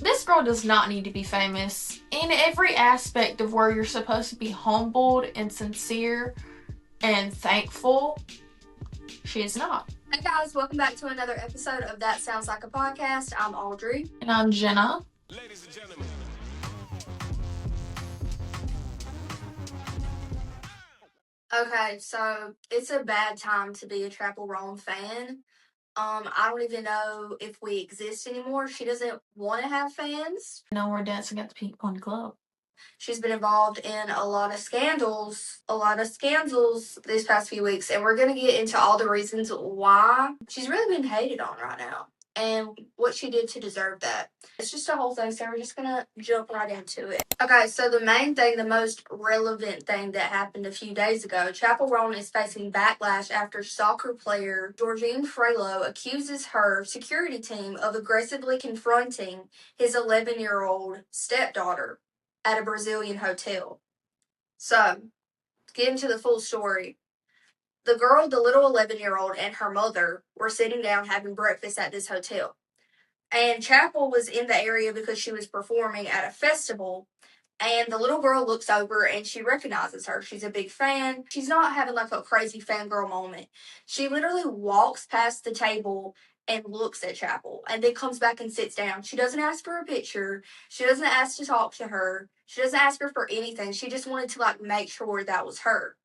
This girl does not need to be famous. In every aspect of where you're supposed to be humbled and sincere and thankful, she is not. Hey guys, welcome back to another episode of That Sounds Like a Podcast. I'm Audrey. And I'm Jenna. Ladies and gentlemen. Okay, so it's a bad time to be a Chappell Roan fan. I don't even know if we exist anymore. She doesn't want to have fans. No, we're dancing at the Pink Pony Club. She's been involved in a lot of scandals these past few weeks, and we're gonna get into all the reasons why she's really been hated on right now and what she did to deserve that. It's just a whole thing, so we're just gonna jump right into it. Okay, so the main thing, the most relevant thing that happened a few days ago, Chappell Roan is facing backlash after soccer player Jorginho accuses her security team of aggressively confronting his 11-year-old stepdaughter at a Brazilian hotel. So, get into the full story. The little 11-year-old, and her mother were sitting down having breakfast at this hotel. And Chappell was in the area because she was performing at a festival. And the little girl looks over and she recognizes her. She's a big fan. She's not having like a crazy fangirl moment. She literally walks past the table and looks at Chappell and then comes back and sits down. She doesn't ask for a picture. She doesn't ask to talk to her. She doesn't ask her for anything. She just wanted to like make sure that was her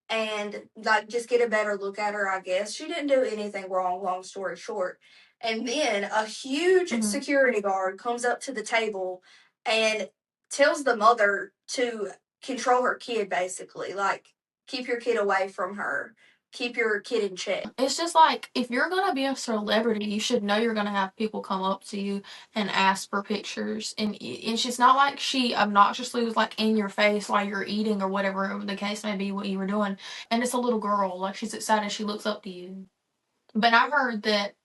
and like just get a better look at her, I guess. She didn't do anything wrong, long story short. And then a huge security guard comes up to the table and tells the mother to control her kid, basically. Like, keep your kid away from her, keep your kid in check. It's just like, if you're gonna be a celebrity, you should know you're gonna have people come up to you and ask for pictures. And she's not like she obnoxiously was like in your face while you're eating or whatever the case may be, what you were doing. And it's a little girl, like she's excited, she looks up to you. But I heard that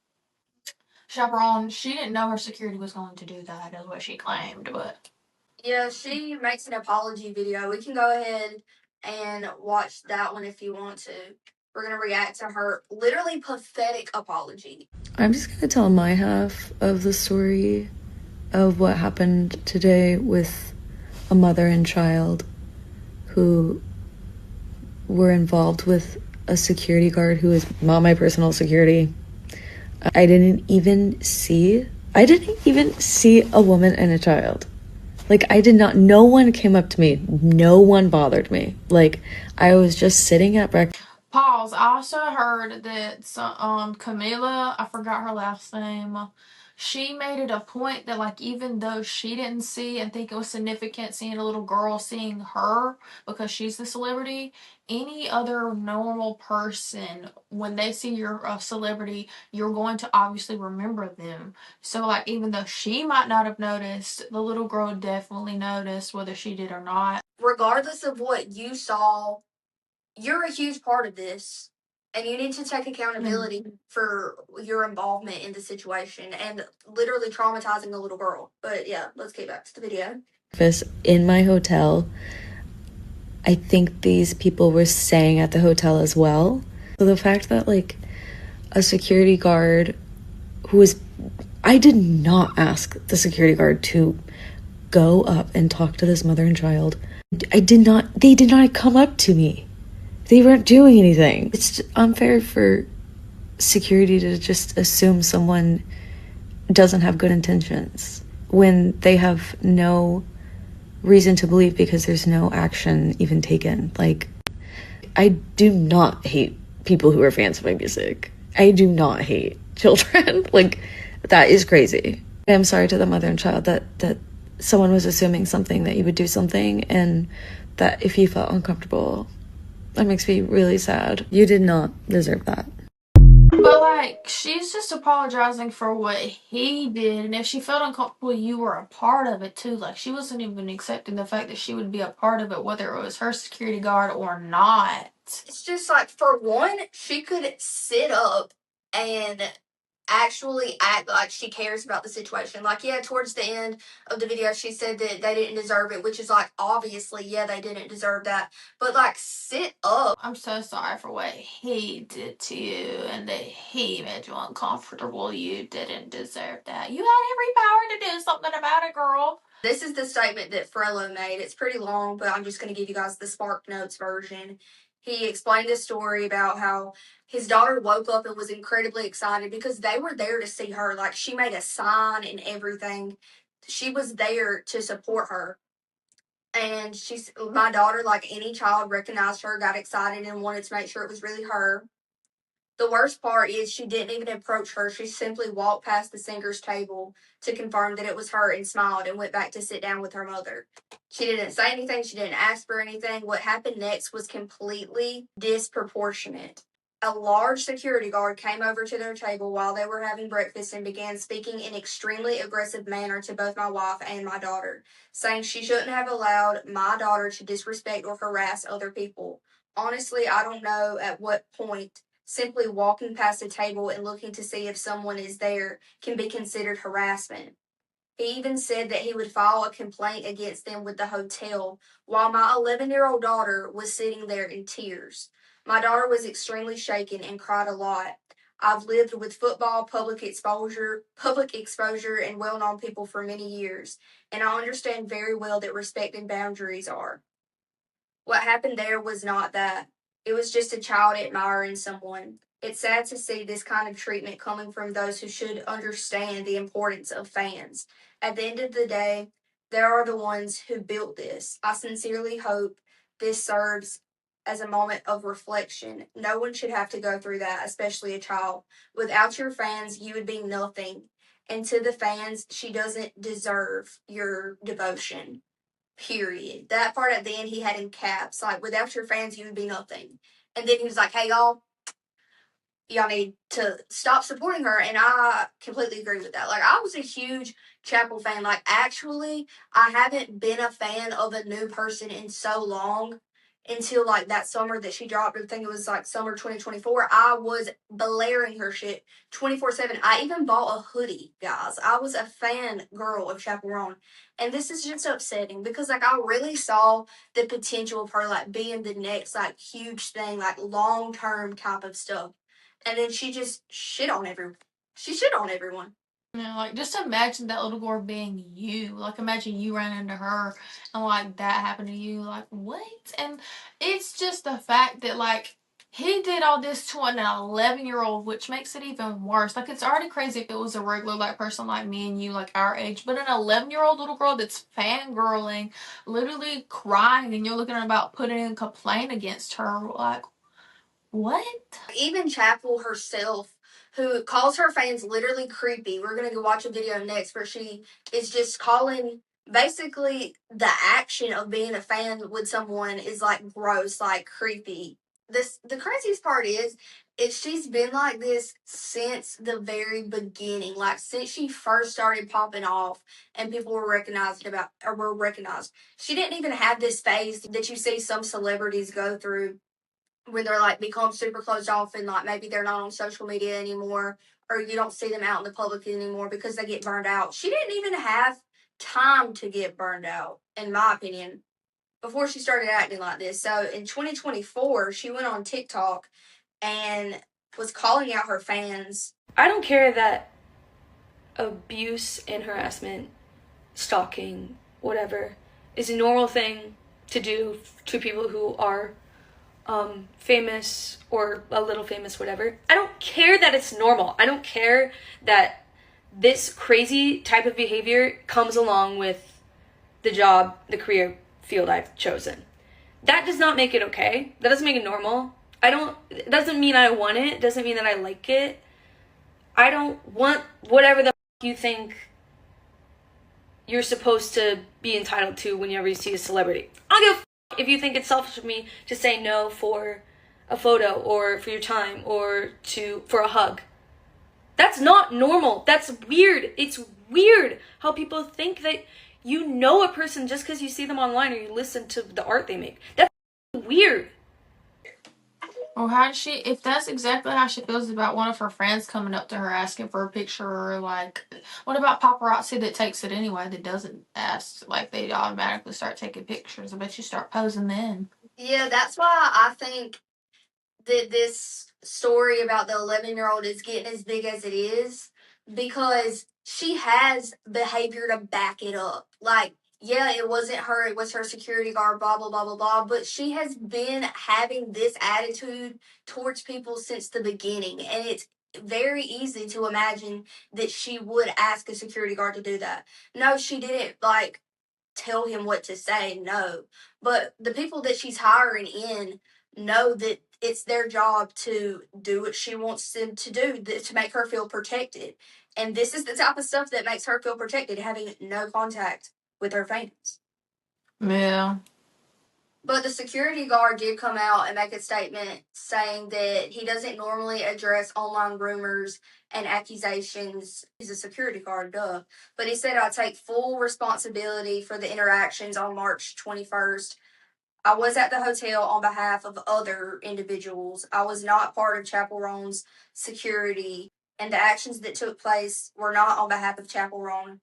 Chaperone, she didn't know her security was going to do that, is what she claimed. But Yeah, she makes an apology video. We can go ahead and watch that one if you want to. We're going to react to her literally pathetic apology. I'm just gonna tell my half of the story of what happened today with a mother and child who were involved with a security guard who is not my personal security. I didn't even see a woman and a child. Like, no one came up to me. No one bothered me. Like, I was just sitting at breakfast. pause. I also heard that Camila, I forgot her last name. She made it a point that, like, even though she didn't see and think it was significant seeing a little girl seeing her because she's the celebrity, any other normal person, when they see you're a celebrity, you're going to obviously remember them. So, like, even though she might not have noticed, the little girl definitely noticed, whether she did or not. Regardless of what you saw, you're a huge part of this. And you need to take accountability for your involvement in the situation and literally traumatizing a little girl. But yeah, let's get back to the video. In my hotel. I think these people were staying at the hotel as well. So the fact that, like, a security guard I did not ask the security guard to go up and talk to this mother and child. They did not come up to me. They weren't doing anything. It's unfair for security to just assume someone doesn't have good intentions when they have no reason to believe because there's no action even taken. Like, I do not hate people who are fans of my music. I do not hate children. Like, that is crazy. I'm sorry to the mother and child that someone was assuming something, that you would do something, and that if you felt uncomfortable, that makes me really sad. You did not deserve that. But, like, she's just apologizing for what he did, and if she felt uncomfortable, you were a part of it, too. Like, she wasn't even accepting the fact that she would be a part of it, whether it was her security guard or not. It's just like, for one, she could sit up and actually act like she cares about the situation. Like, yeah, towards the end of the video, she said that they didn't deserve it, which is like, obviously, yeah, they didn't deserve that. But like, sit up. I'm so sorry for what he did to you and that he made you uncomfortable. You didn't deserve that. You had every power to do something about it, girl. This is the statement that Frello made. It's pretty long, but I'm just going to give you guys the Spark Notes version. He explained this story about how his daughter woke up and was incredibly excited because they were there to see her. Like, she made a sign and everything. She was there to support her. And my daughter, like any child, recognized her, got excited, and wanted to make sure it was really her. The worst part is she didn't even approach her. She simply walked past the singer's table to confirm that it was her and smiled and went back to sit down with her mother. She didn't say anything. She didn't ask for anything. What happened next was completely disproportionate. A large security guard came over to their table while they were having breakfast and began speaking in extremely aggressive manner to both my wife and my daughter, saying she shouldn't have allowed my daughter to disrespect or harass other people. Honestly, I don't know at what point simply walking past a table and looking to see if someone is there can be considered harassment. He even said that he would file a complaint against them with the hotel while my 11-year-old daughter was sitting there in tears. My daughter was extremely shaken and cried a lot. I've lived with football, public exposure, and well-known people for many years, and I understand very well that respect and boundaries are. What happened there was not that. It was just a child admiring someone. It's sad to see this kind of treatment coming from those who should understand the importance of fans. At the end of the day, there are the ones who built this. I sincerely hope this serves as a moment of reflection. No one should have to go through that, especially a child. Without your fans, you would be nothing. And to the fans, she doesn't deserve your devotion. Period. That part at the end he had in caps. Like, without your fans, you would be nothing. And then he was like, hey, y'all need to stop supporting her. And I completely agree with that. Like, I was a huge Chappell fan. Like, actually, I haven't been a fan of a new person in so long until, like, that summer that she dropped. I think it was, like, summer 2024. I was blaring her shit 24/7. I even bought a hoodie, guys. I was a fan girl of Chappell Roan. And this is just upsetting because, like, I really saw the potential of her, like, being the next, like, huge thing, like, long-term type of stuff. And then she just shit on everyone. She shit on everyone. You know, like, just imagine that little girl being you. Like, imagine you ran into her and, like, that happened to you. Like, what? And it's just the fact that, like, he did all this to an 11-year-old, which makes it even worse. Like, it's already crazy if it was a regular, like, person like me and you, like, our age. But an 11-year-old little girl that's fangirling, literally crying, and you're looking about putting in a complaint against her. Like, what? Even Chappell herself, who calls her fans literally creepy. We're going to go watch a video next where she is just calling basically the action of being a fan with someone is like gross, like creepy. The craziest part is she's been like this since the very beginning, like since she first started popping off and people were recognized. She didn't even have this phase that you see some celebrities go through when they're like become super closed off and like maybe they're not on social media anymore or you don't see them out in the public anymore because they get burned out. She didn't even have time to get burned out, in my opinion, before she started acting like this. So in 2024, she went on TikTok and was calling out her fans. I don't care that abuse and harassment, stalking, whatever, is a normal thing to do to people who are famous or a little famous, whatever. I don't care that it's normal. I don't care that this crazy type of behavior comes along with the job, the career field I've chosen. That does not make it okay. That doesn't make it normal. It doesn't mean I want it. It doesn't mean that I like it. I don't want whatever the you think you're supposed to be entitled to whenever you see a celebrity. I don't give a if you think it's selfish of me to say no for a photo or for your time or for a hug. That's not normal. That's weird. It's weird how people think that you know a person just because you see them online or you listen to the art they make. That's weird. Well, how does she? If that's exactly how she feels about one of her friends coming up to her asking for a picture, or like, what about paparazzi that takes it anyway? That doesn't ask, like they automatically start taking pictures. I bet you start posing then. Yeah, that's why I think that this story about the 11-year-old is getting as big as it is, because she has behavior to back it up. Like, yeah, it wasn't her, it was her security guard, blah, blah, blah, blah, blah. But she has been having this attitude towards people since the beginning. And it's very easy to imagine that she would ask a security guard to do that. No, she didn't, like, tell him what to say, no. But the people that she's hiring in know that it's their job to do what she wants them to do to make her feel protected. And this is the type of stuff that makes her feel protected, having no contact with her fans. Yeah. But the security guard did come out and make a statement saying that he doesn't normally address online rumors and accusations. He's a security guard, duh. But he said, I take full responsibility for the interactions on March 21st. I was at the hotel on behalf of other individuals. I was not part of Chappell Roan's security, and the actions that took place were not on behalf of Chappell Roan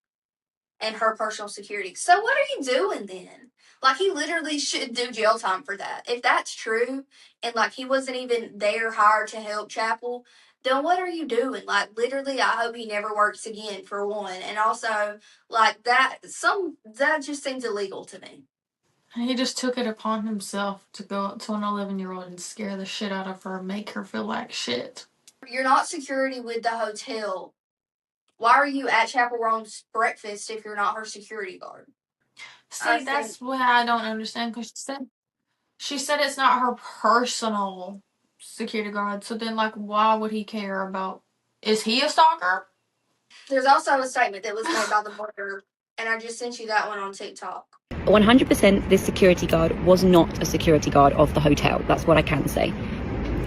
and her personal security. So what are you doing then? Like, he literally should do jail time for that. If that's true, and like he wasn't even there hired to help Chappell, then what are you doing? Like, literally, I hope he never works again, for one. And also, like, that just seems illegal to me. He just took it upon himself to go up to an 11-year-old and scare the shit out of her, make her feel like shit. You're not security with the hotel. Why are you at Chappell Roan's breakfast if you're not her security guard? See, that's what I don't understand, because she said it's not her personal security guard. So then, like, why would he care about? Is he a stalker? There's also a statement that was made by the mother, and I just sent you that one on TikTok. 100% this security guard was not a security guard of the hotel. That's what I can say.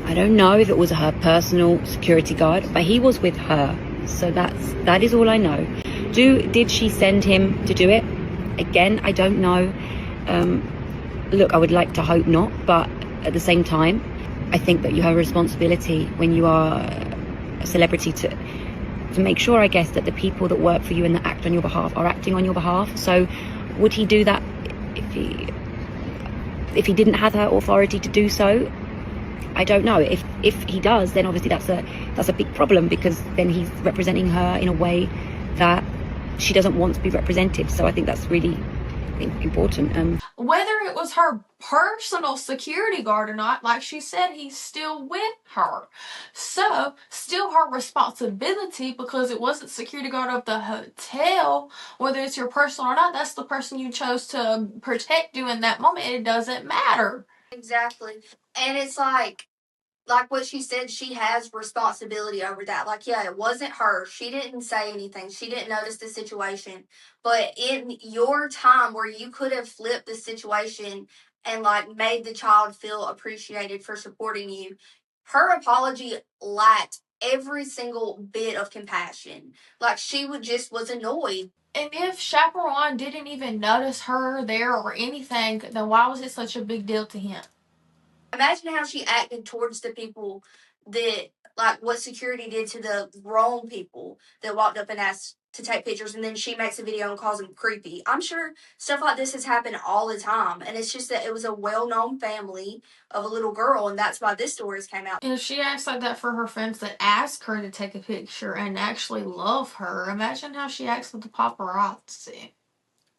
I don't know if it was her personal security guard, but he was with her. So that is all I know. Did she send him to do it? Again, I don't know. Look, I would like to hope not, but at the same time, I think that you have a responsibility when you are a celebrity to make sure, I guess, that the people that work for you and that act on your behalf are acting on your behalf. So would he do that if he didn't have her authority to do so? I don't know. If he does, then obviously that's a big problem, because then he's representing her in a way that she doesn't want to be represented. So I think that's really important. Whether it was her personal security guard or not, like she said, he's still with her. So, still her responsibility, because it wasn't security guard of the hotel. Whether it's your personal or not, that's the person you chose to protect you in that moment. It doesn't matter. Exactly. And it's like what she said, she has responsibility over that. Like, yeah, it wasn't her. She didn't say anything. She didn't notice the situation. But in your time where you could have flipped the situation and like made the child feel appreciated for supporting you, her apology lacked every single bit of compassion. Like, she was annoyed. And if Chappell didn't even notice her there or anything, then why was it such a big deal to him? Imagine how she acted towards the people that, like, what security did to the Roan people that walked up and asked to take pictures, and then she makes a video and calls them creepy. I'm sure stuff like this has happened all the time, and it's just that it was a well-known family of a little girl, and that's why this story came out. And if she acts like that for her friends that ask her to take a picture and actually love her, imagine how she acts with the paparazzi.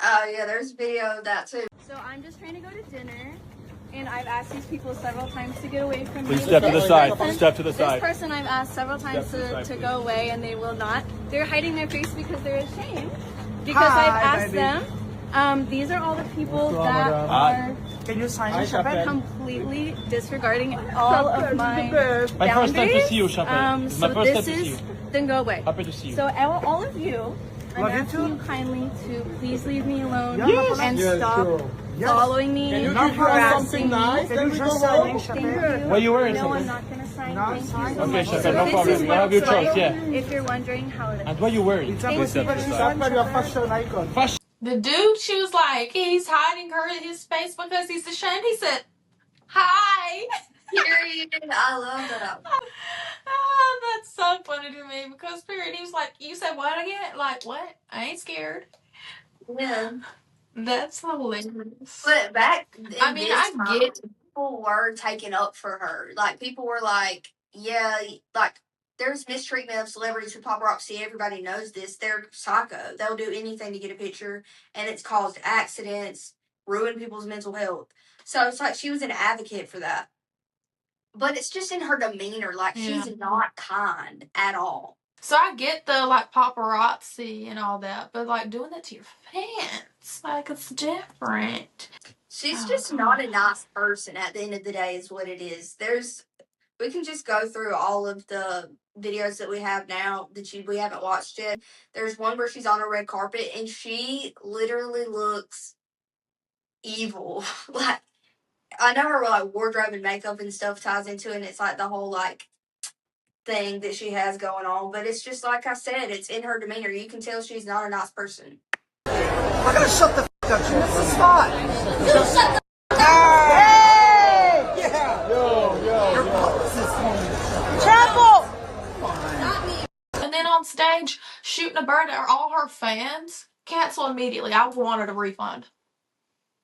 Oh, yeah, there's a video of that, too. So I'm just trying to go to dinner, and I've asked these people several times to get away from me. Please step to the side. Step to the side. This person I've asked several times to go away, and they will not. They're hiding their face because they're ashamed. Because I've asked them. These are all the people that are Can you sign Chappell? completely disregarding all of my My first time to boundaries. see you, Chappell. It's my So first time this to see you. is, then go away. Happy to see you. So all of you, I'm Love you asking too. you kindly to please leave me alone Yes. and Yes, stop sure. Yes. following me and give her harassing something me. nice? Can you just sign Chappell? What are you wearing, No, I'm Chappell? not gonna sign. Not Thank sign? you so Okay, much. Chappell, So no this problem. is You what have your it's choice, like, yeah. If you're wondering how it is. And what are you wearing? It's a Thank you. Chappell, your fashion icon. Fashion. The dude, she was like, he's hiding his face because he's ashamed. He said, hi. Period. I love that. Oh, that's so funny to me because period, he was like, "You said what again? Like what? I ain't scared." Yeah. That's hilarious. But back I in mean, this I time, get. people were taking up for her. Like, people were like, yeah, like, there's mistreatment of celebrities with paparazzi. Everybody knows this. They're psycho. They'll do anything to get a picture, and it's caused accidents, ruin people's mental health. So it's like she was an advocate for that. But it's just in her demeanor. Like, Yeah. she's not kind at all. So I get the like paparazzi and all that, but like doing that to your fans, like it's different. She's Oh, just God. not a nice person at the end of the day, is what it is. We can just go through all of the videos that we have now that we haven't watched yet. There's one where she's on a red carpet and she literally looks evil. Like, I know her like wardrobe and makeup and stuff ties into it, and it's like the whole like thing that she has going on, but it's just like I said, it's in her demeanor. You can tell she's not a nice person. I gotta shut the f up. She missed the spot. You shut the Hey! Yeah. Your pulse is Chappell! And then on stage shooting a bird at all her fans, cancel immediately. I wanted a refund.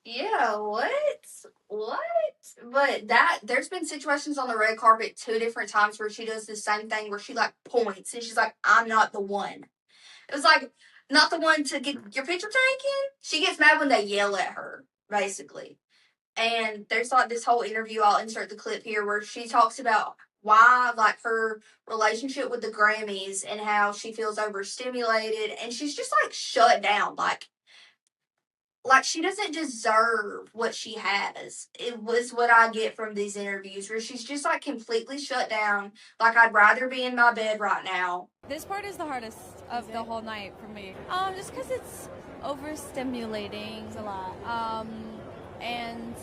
Yeah, what? But there's been situations on the red carpet 2 different times where she does the same thing where she like points and she's like, I'm not the one. It was like, not the one to get your picture taken. She gets mad when they yell at her, basically. And there's like this whole interview, I'll insert the clip here, where she talks about why, like, her relationship with the Grammys and how she feels overstimulated. And she's just like shut down. Like she doesn't deserve what she has. It was what I get from these interviews where she's just like completely shut down. Like, I'd rather be in my bed right now. This part is the hardest of the whole night for me. Just because it's overstimulating. It's a lot. And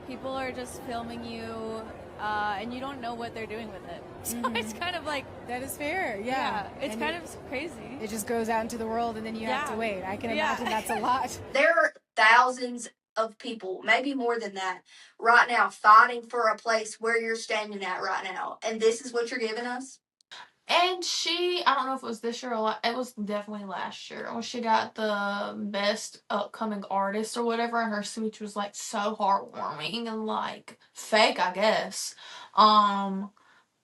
people are just filming you, and you don't know what they're doing with it. So it's kind of like... That is fair, yeah. It's and kind of crazy. It just goes out into the world and then you have to wait. I can imagine that's a lot. There are thousands of people, maybe more than that, right now fighting for a place where you're standing at right now. And this is what you're giving us? And I don't know if it was this year or it was definitely last year when she got the best upcoming artist or whatever, and her speech was like so heartwarming and like fake, I guess.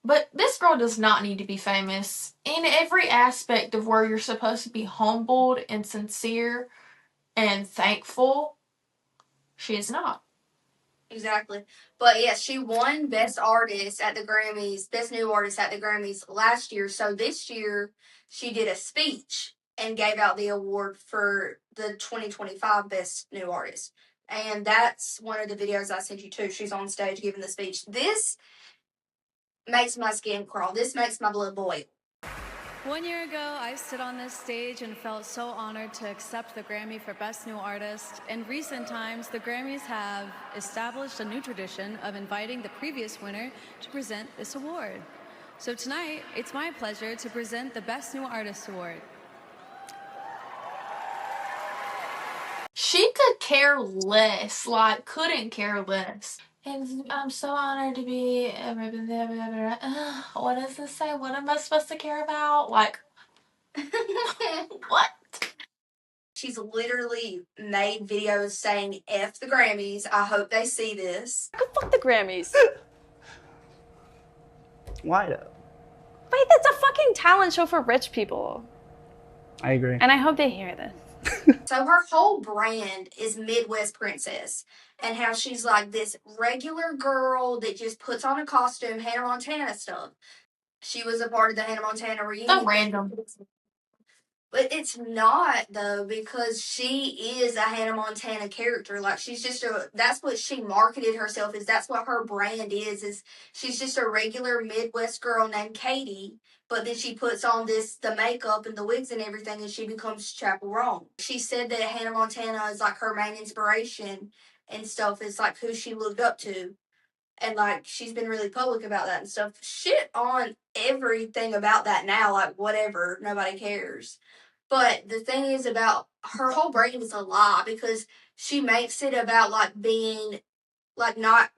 But this girl does not need to be famous in every aspect of where you're supposed to be humbled and sincere and thankful. She is not. Exactly. But yes, she won Best Artist at the Grammys, Best New Artist at the Grammys last year. So this year, she did a speech and gave out the award for the 2025 Best New Artist. And that's one of the videos I sent you too. She's on stage giving the speech. This makes my skin crawl. This makes my blood boil. 1 year ago, I stood on this stage and felt so honored to accept the Grammy for Best New Artist. In recent times, the Grammys have established a new tradition of inviting the previous winner to present this award. So tonight, it's my pleasure to present the Best New Artist Award. She could care less, like couldn't care less. And I'm so honored to be. What does this say? What am I supposed to care about? Like, what? She's literally made videos saying F the Grammys. I hope they see this. Go fuck the Grammys. Why though? Wait, that's a fucking talent show for rich people. I agree. And I hope they hear this. So her whole brand is Midwest Princess, and how she's like this regular girl that just puts on a costume, Hannah Montana stuff. She was a part of the Hannah Montana reunion. So random. But it's not, though, because she is a Hannah Montana character. Like, she's just that's what she marketed herself as. That's what her brand is she's just a regular Midwest girl named Katie, but then she puts on the makeup and the wigs and everything, and she becomes Chappell Roan. She said that Hannah Montana is, like, her main inspiration and stuff. It's, like, who she looked up to. And, like, she's been really public about that and stuff. Shit on everything about that now. Like, whatever. Nobody cares. But the thing is about her whole brand is a lie because she makes it about, like, being, like, not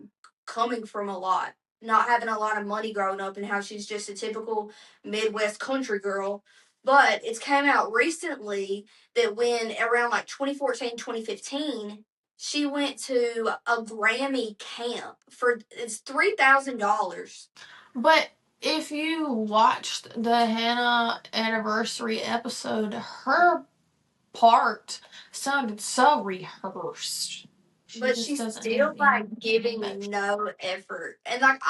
coming from a lot, not having a lot of money growing up, and how she's just a typical Midwest country girl. But it's came out recently that when around like 2014, 2015, she went to a Grammy camp for it's $3,000. But if you watched the Hannah anniversary episode, her part sounded so rehearsed. But she's still like giving no effort. And like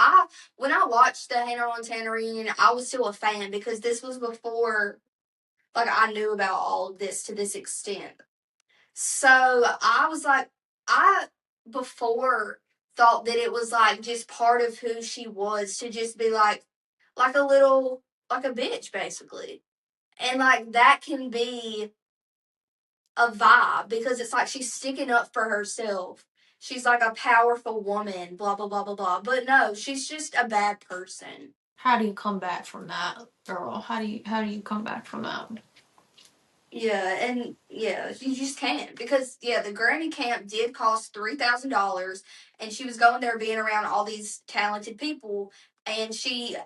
when I watched the Hannah Montana reunion, I was still a fan because this was before like I knew about all of this to this extent. So I was like, I before thought that it was like just part of who she was to just be like a little like a bitch basically. And like that can be a vibe because it's like she's sticking up for herself. She's like a powerful woman, blah blah blah blah blah. But no, she's just a bad person. How do you come back from that, girl? How do you come back from that? Yeah, and yeah, you just can't because yeah, the Grammy camp did cost $3,000, and she was going there being around all these talented people, and she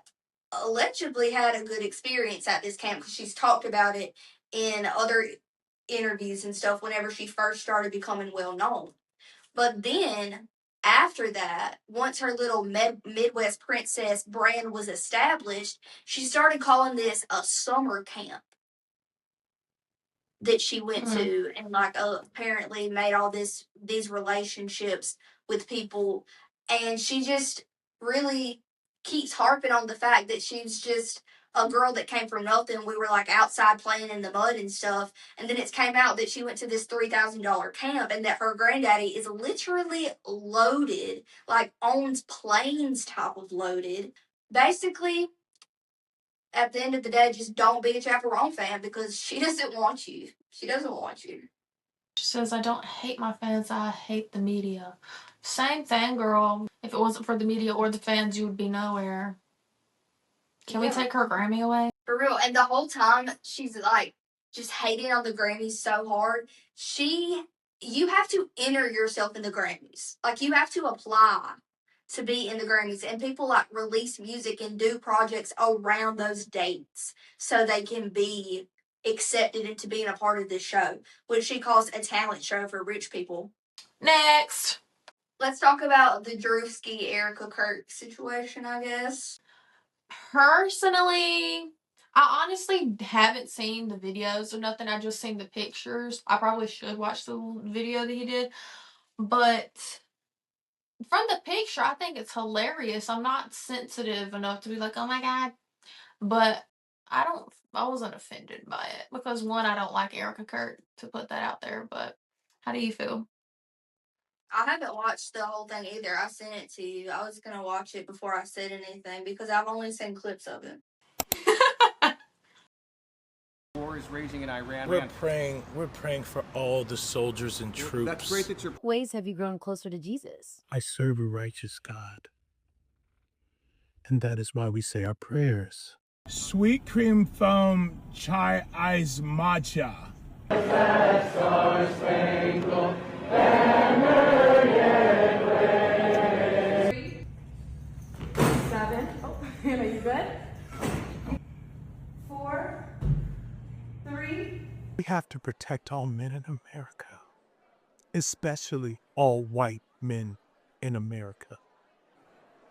allegedly had a good experience at this camp because she's talked about it in other interviews and stuff whenever she first started becoming well known. But then after that, once her little Midwest princess brand was established, she started calling this a summer camp that she went to, and like apparently made all these relationships with people, and she just really keeps harping on the fact that she's just a girl that came from nothing. We were like outside playing in the mud and stuff, and then it's came out that she went to this $3,000 camp, and that her granddaddy is literally loaded, like owns planes type of loaded. Basically, at the end of the day, just don't be a Chappell Roan fan because she doesn't want you. She doesn't want you. She says, I don't hate my fans, I hate the media. Same thing, girl. If it wasn't for the media or the fans, you would be nowhere. Can we take her Grammy away? For real. And the whole time, she's like just hating on the Grammys so hard. You have to enter yourself in the Grammys. Like, you have to apply to be in the Grammys. And people like release music and do projects around those dates so they can be accepted into being a part of this show, which she calls a talent show for rich people. Next. Let's talk about the Drewski Erica Kirk situation, I guess. Personally, I honestly haven't seen the videos or nothing. I just seen the pictures. I probably should watch the video that he did. But from the picture, I think it's hilarious. I'm not sensitive enough to be like, oh my God. But I wasn't offended by it because one, I don't like Erica Kirk, to put that out there. But how do you feel? I haven't watched the whole thing either. I sent it to you. I was gonna watch it before I said anything because I've only seen clips of it. War is raging in Iran. We're praying for all the soldiers and troops. That's great that you're. Ways have you grown closer to Jesus? I serve a righteous God. And that is why we say our prayers. Sweet cream foam chai ice matcha. Seven. Oh, Hannah, you good? 4, 3. We have to protect all men in America, especially all white men in America.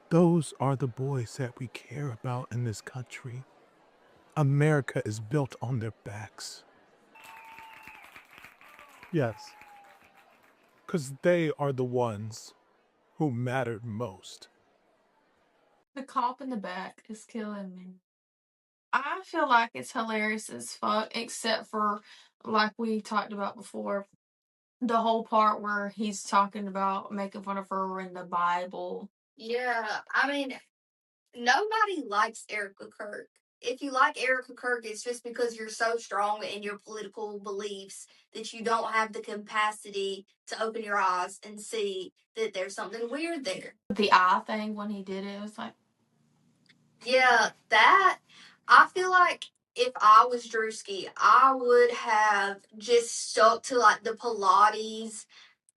Those are the boys that we care about in this country. America is built on their backs. Yes, because they are the ones who mattered most. The cop in the back is killing me. I feel like it's hilarious as fuck, except for, like we talked about before, the whole part where he's talking about making fun of her in the Bible. Yeah, I mean, nobody likes Erica Kirk. If you like Erica Kirk, it's just because you're so strong in your political beliefs that you don't have the capacity to open your eyes and see that there's something weird there. The eye thing, when he did it was like... Yeah, I feel like if I was Drewski, I would have just stuck to like the Pilates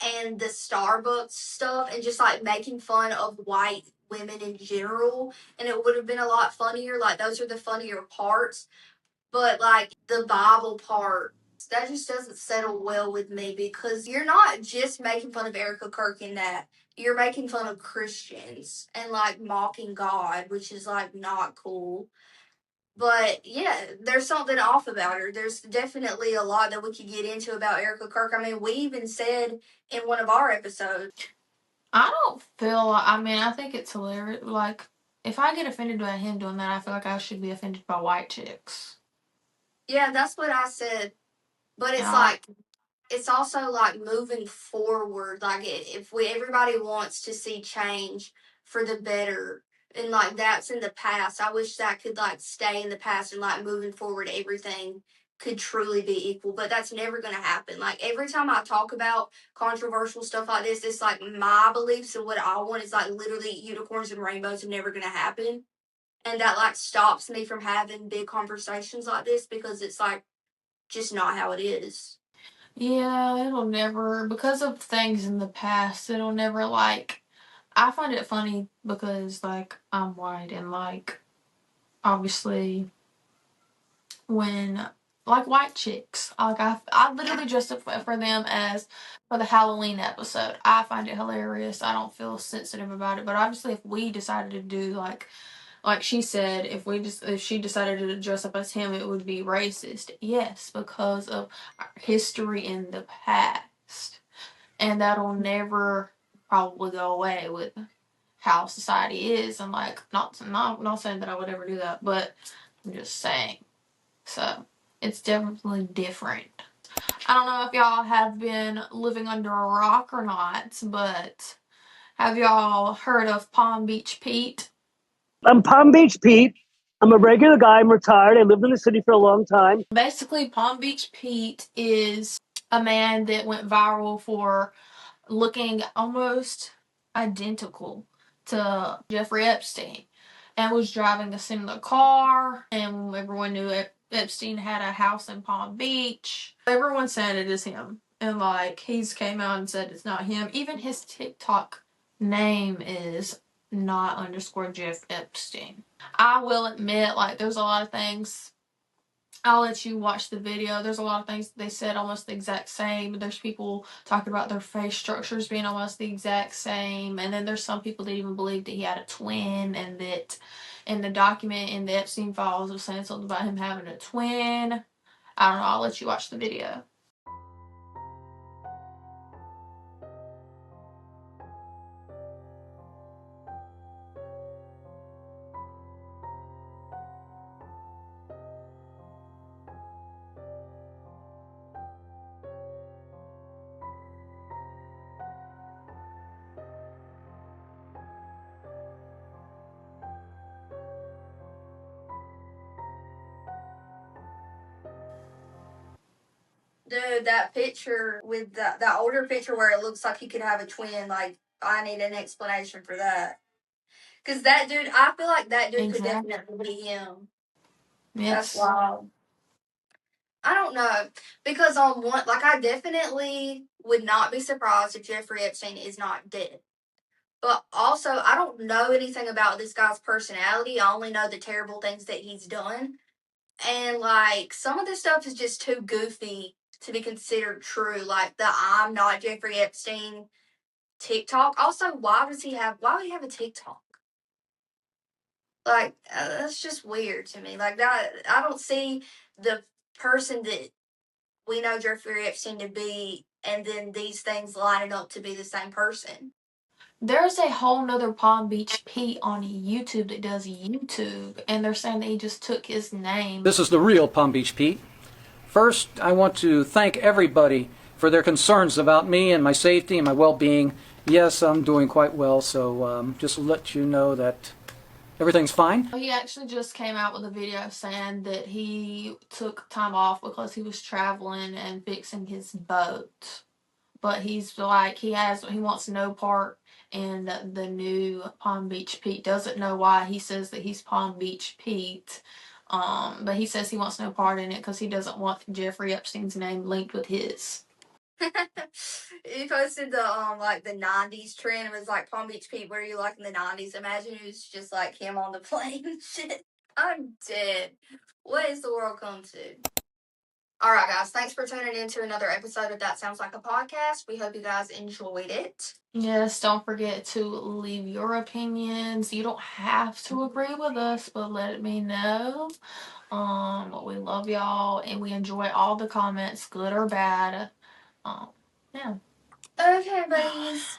and the Starbucks stuff and just like making fun of white women in general, and it would have been a lot funnier. Like those are the funnier parts, but like the Bible part, that just doesn't settle well with me because you're not just making fun of Erica Kirk in that. You're making fun of Christians and like mocking God, which is like not cool. But yeah, there's something off about her. There's definitely a lot that we could get into about Erica Kirk. I mean, we even said in one of our episodes. I don't feel, I mean, I think it's hilarious. Like, if I get offended by him doing that, I feel like I should be offended by white chicks. Yeah, that's what I said. But it's like, it's also like moving forward. Like, if everybody wants to see change for the better, and like that's in the past, I wish that could like stay in the past and like moving forward, everything could truly be equal. But that's never going to happen. Like, every time I talk about controversial stuff like this, it's like my beliefs and what I want is like literally unicorns and rainbows are never going to happen. And that like stops me from having big conversations like this because it's like just not how it is. Yeah, it'll never, because of things in the past, it'll never, like, I find it funny because, like, I'm white and, like, obviously when, like, white chicks, like, I literally dressed up for them as for the Halloween episode. I find it hilarious. I don't feel sensitive about it, but obviously if we decided to do, like she said, if she decided to dress up as him, it would be racist. Yes, because of our history in the past. And that'll never probably go away with how society is. And like, not saying that I would ever do that, but I'm just saying. So it's definitely different. I don't know if y'all have been living under a rock or not, but have y'all heard of Palm Beach Pete? I'm Palm Beach Pete. I'm a regular guy. I'm retired. I lived in the city for a long time. Basically, Palm Beach Pete is a man that went viral for looking almost identical to Jeffrey Epstein and was driving a similar car, and everyone knew Epstein had a house in Palm Beach. Everyone said it is him, and like he's came out and said it's not him. Even his TikTok name is not underscore Jeff Epstein. I will admit, like, there's a lot of things. I'll let you watch the video. There's a lot of things they said almost the exact same. There's people talking about their face structures being almost the exact same. And then there's some people that even believe that he had a twin, and that in the document in the Epstein files was saying something about him having a twin. I don't know. I'll let you watch the video. Dude, that picture with that older picture where it looks like he could have a twin, like, I need an explanation for that. Because that dude, I feel like that dude could definitely be him. Yes. That's wild. I don't know. Because on one, like, I definitely would not be surprised if Jeffrey Epstein is not dead. But also, I don't know anything about this guy's personality. I only know the terrible things that he's done. And, like, some of this stuff is just too goofy to be considered true. Like, the I'm not Jeffrey Epstein TikTok. Also, why would he have a TikTok? Like, that's just weird to me. Like, that, I don't see the person that we know Jeffrey Epstein to be, and then these things lining up to be the same person. There's a whole nother Palm Beach Pete on YouTube that does YouTube, and they're saying that he just took his name. This is the real Palm Beach Pete. First, I want to thank everybody for their concerns about me and my safety and my well-being. Yes, I'm doing quite well, so just to let you know that everything's fine. He actually just came out with a video saying that he took time off because he was traveling and fixing his boat. But he's like, he wants no part in the new Palm Beach Pete. Doesn't know why he says that he's Palm Beach Pete. But he says he wants no part in it because he doesn't want Jeffrey Epstein's name linked with his. He posted the like the '90s trend. It was like Palm Beach Pete. What are you like in the '90s? Imagine it was just like him on the plane and shit. I'm dead. What is the world come to? All right, guys. Thanks for tuning in to another episode of That Sounds Like a Podcast. We hope you guys enjoyed it. Yes, don't forget to leave your opinions. You don't have to agree with us, but let me know. We love y'all and we enjoy all the comments, good or bad. Yeah. Okay, buddies.